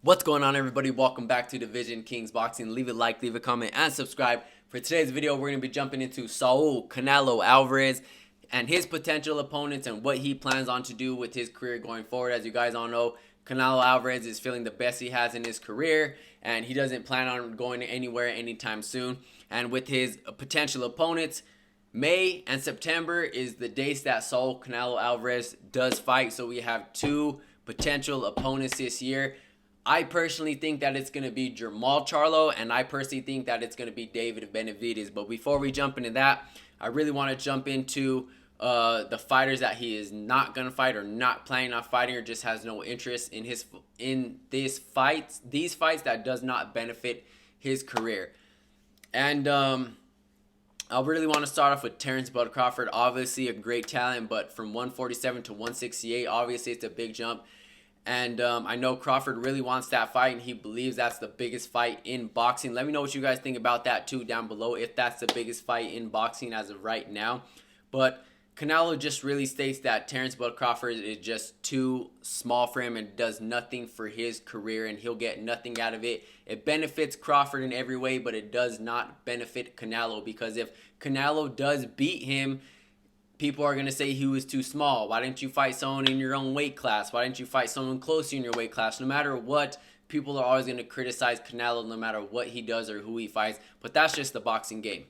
What's going on, everybody? Welcome back to Division Kings Boxing. Leave a like, leave a comment, and subscribe. For today's video, we're going to be jumping into Saul Canelo Alvarez and his potential opponents and what he plans on to do with his career going forward. As you guys all know, Canelo Alvarez is feeling the best he has in his career, and he doesn't plan on going anywhere anytime soon. And with his potential opponents, May and September is the dates that Saul Canelo Alvarez does fight. So we have two potential opponents this year. I personally think that it's going to be Jermall Charlo, and I personally think that it's going to be David Benavidez. But before we jump into that, I really want to jump into the fighters that he is not going to fight or not planning on fighting or just has no interest in these fights that does not benefit his career. And I really want to start off with Terrence Bud Crawford. Obviously a great talent, but from 147 to 168, obviously it's a big jump. And I know Crawford really wants that fight, and he believes that's the biggest fight in boxing. Let me know what you guys think about that too down below, if that's the biggest fight in boxing as of right now. But Canelo just really states that Terrence Bud Crawford is just too small for him and does nothing for his career, and he'll get nothing out of it. It benefits Crawford in every way, but it does not benefit Canelo, because if Canelo does beat him, people are going to say he was too small. Why didn't you fight someone in your own weight class? Why didn't you fight someone close in your weight class? No matter what, people are always going to criticize Canelo no matter what he does or who he fights. But that's just the boxing game.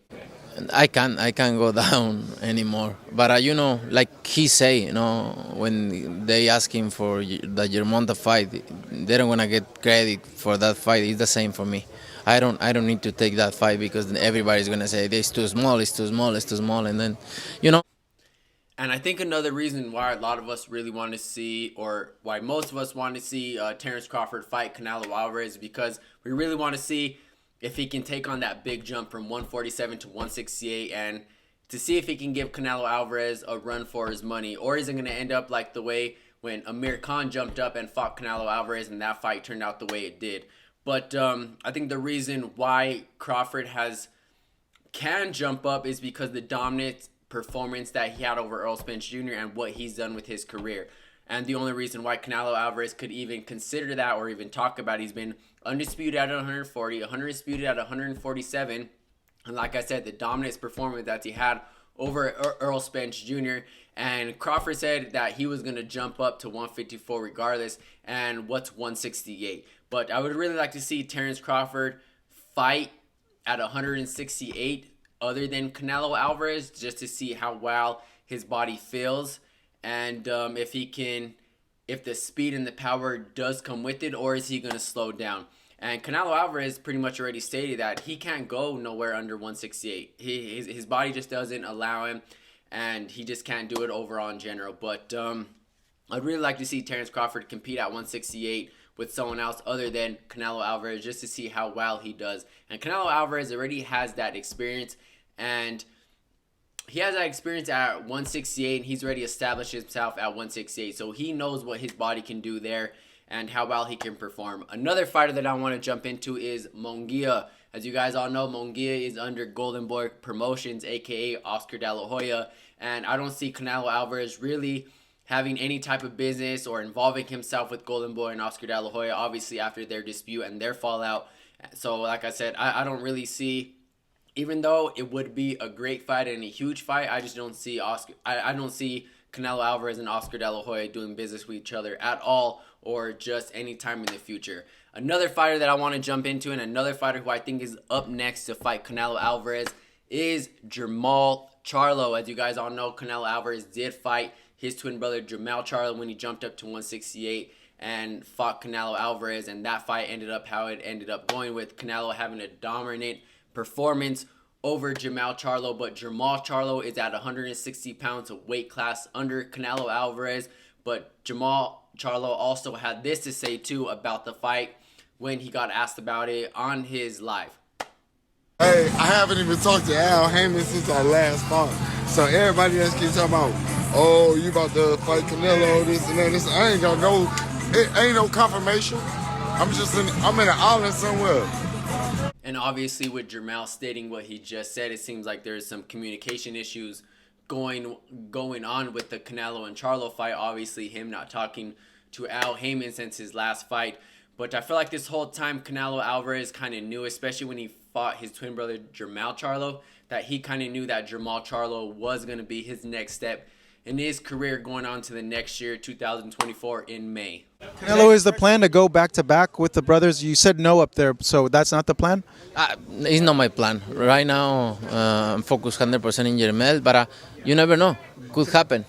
I can't go down anymore. But like he say, when they ask him for the Germonta fight, they don't wanna get credit for that fight. It's the same for me. I don't need to take that fight because everybody's gonna say it's too small, it's too small, it's too small, and then. And I think another reason why a lot of us really want to see, or why most of us want to see Terrence Crawford fight Canelo Alvarez, is because we really want to see if he can take on that big jump from 147 to 168, and to see if he can give Canelo Alvarez a run for his money, or is it going to end up like the way when Amir Khan jumped up and fought Canelo Alvarez and that fight turned out the way it did. But I think the reason why Crawford can jump up is because the dominant performance that he had over Earl Spence Jr. and what he's done with his career. And the only reason why Canelo Alvarez could even consider that or even talk about it, he's been undisputed at 140, undisputed at 147. And like I said, the dominant performance that he had over Earl Spence Jr. And Crawford said that he was going to jump up to 154 regardless. And what's 168? But I would really like to see Terrence Crawford fight at 168 other than Canelo Alvarez, just to see how well his body feels, and if the speed and the power does come with it, or is he going to slow down. And Canelo Alvarez pretty much already stated that he can't go nowhere under 168. His body just doesn't allow him, and he just can't do it overall in general. But I'd really like to see Terrence Crawford compete at 168 with someone else other than Canelo Alvarez, just to see how well he does. And Canelo Alvarez already has that experience, and he has that experience at 168, and he's already established himself at 168, so he knows what his body can do there and how well he can perform. Another fighter that I want to jump into is Munguia. As you guys all know, Munguia is under Golden Boy Promotions, aka Oscar De La Hoya, and I don't see Canelo Alvarez really having any type of business or involving himself with Golden Boy and Oscar De La Hoya, obviously after their dispute and their fallout. So like I said, I don't really see, even though it would be a great fight and a huge fight, I just don't see I don't see Canelo Alvarez and Oscar De La Hoya doing business with each other at all, or just any time in the future. Another fighter that I want to jump into, and another fighter who I think is up next to fight Canelo Alvarez, is Jermall Charlo. As you guys all know, Canelo Alvarez did fight his twin brother Jermall Charlo when he jumped up to 168 and fought Canelo Alvarez, and that fight ended up how it ended up going, with Canelo having a dominant performance over Jermall Charlo. But Jermall Charlo is at 160 pounds of weight class under Canelo Alvarez. But Jermall Charlo also had this to say too about the fight when he got asked about it on his live. Hey, I haven't even talked to Al Heyman since our last fight. So everybody else keeps talking about, oh, you about to fight Canelo, this and that. This. I ain't got no, it ain't no confirmation. I'm in an island somewhere. And obviously with Jermall stating what he just said, it seems like there's some communication issues going on with the Canelo and Charlo fight. Obviously him not talking to Al Heyman since his last fight. But I feel like this whole time Canelo Alvarez kind of knew, especially when he fought his twin brother Jermall Charlo, that he kind of knew that Jermall Charlo was going to be his next step in his career going on to the next year, 2024, in May. Canelo, is the plan to go back to back with the brothers? You said no up there, so that's not the plan? It's not my plan. Right now, I'm focused 100% in Jermel, but you never know. Could happen.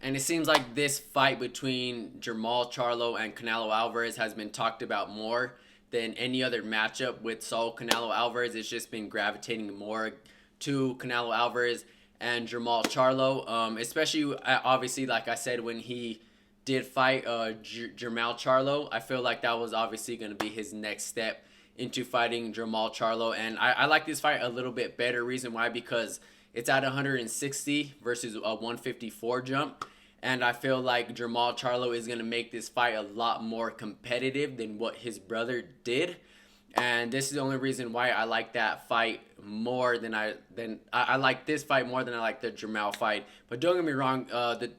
And it seems like this fight between Jermall Charlo and Canelo Alvarez has been talked about more than any other matchup with Saul Canelo Alvarez. It's just been gravitating more to Canelo Alvarez and Jermall Charlo, especially obviously, like I said, when he did fight Jermall Charlo. I feel like that was obviously going to be his next step into fighting Jermall Charlo. And I like this fight a little bit better. Reason why? Because it's at 160 versus a 154 jump. And I feel like Jermall Charlo is going to make this fight a lot more competitive than what his brother did. And this is the only reason why I like that fight more than I like this fight more than I like the Jermall fight. But don't get me wrong, the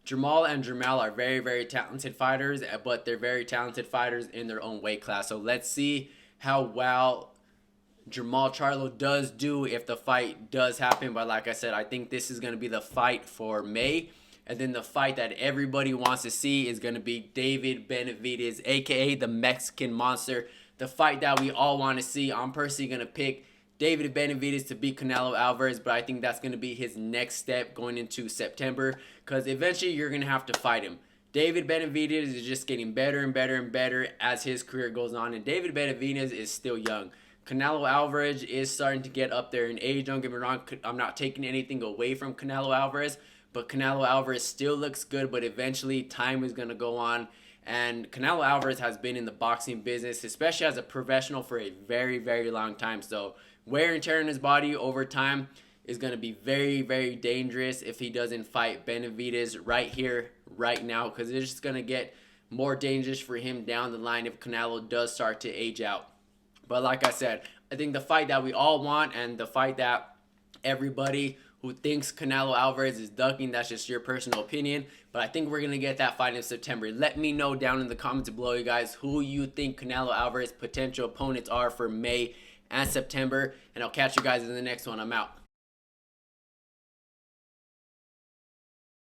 Jermall and Jermall are very, very talented fighters, but they're very talented fighters in their own weight class. So let's see how well Jermall Charlo does do if the fight does happen. But like I said, I think this is going to be the fight for May. And then the fight that everybody wants to see is going to be David Benavidez, a.k.a. the Mexican Monster. The fight that we all want to see. I'm personally going to pick David Benavidez to beat Canelo Alvarez, but I think that's going to be his next step going into September, because eventually you're going to have to fight him. David Benavidez is just getting better and better and better as his career goes on, and David Benavidez is still young. Canelo Alvarez is starting to get up there in age. Don't get me wrong, I'm not taking anything away from Canelo Alvarez, but Canelo Alvarez still looks good, but eventually time is going to go on. And Canelo Alvarez has been in the boxing business, especially as a professional, for a very, very long time. So wear and tear in his body over time is going to be very, very dangerous if he doesn't fight Benavidez right here, right now, because it's just going to get more dangerous for him down the line if Canelo does start to age out. But like I said, I think the fight that we all want and the fight that everybody who thinks Canelo Alvarez is ducking, that's just your personal opinion. But I think we're going to get that fight in September. Let me know down in the comments below, you guys, who you think Canelo Alvarez's potential opponents are for May and September. And I'll catch you guys in the next one. I'm out.